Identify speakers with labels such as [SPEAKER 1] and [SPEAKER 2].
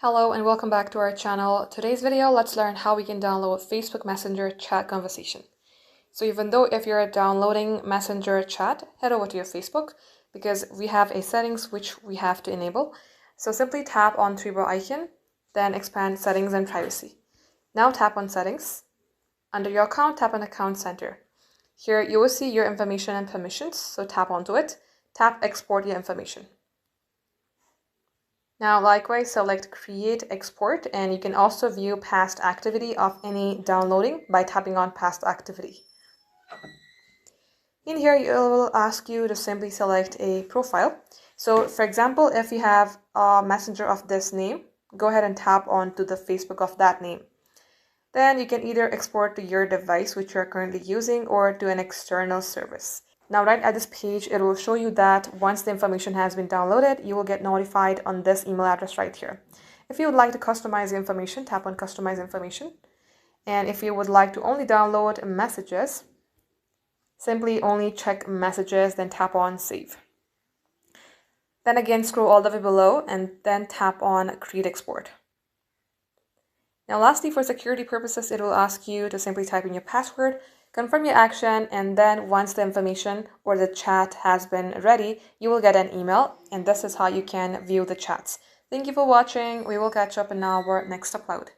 [SPEAKER 1] Hello and welcome back to our channel. Today's video, let's learn how we can download Facebook Messenger chat conversation. So even though if you're downloading Messenger chat, head over to your Facebook because we have a settings which we have to enable. So simply tap on three bar icon, then expand settings and privacy. Now tap on settings. Under your account, tap on account center. Here you will see your information and permissions, so tap onto it. Tap export your information. Now likewise select create export, and you can also view past activity of any downloading by tapping on past activity. In here it will ask you to simply select a profile. So for example, if you have a messenger of this name, go ahead and tap on to the Facebook of that name. Then you can either export to your device which you are currently using or to an external service. Now right at this page, it will show you that once the information has been downloaded, you will get notified on this email address right here. If you would like to customize the information, tap on customize information. And if you would like to only download messages, simply only check messages, then tap on save. Then again, scroll all the way below and then tap on create export. Now lastly, for security purposes, it will ask you to simply type in your password, confirm your action, and then once the information or the chat has been ready, you will get an email, and this is how you can view the chats. Thank you for watching. We will catch up in our next upload.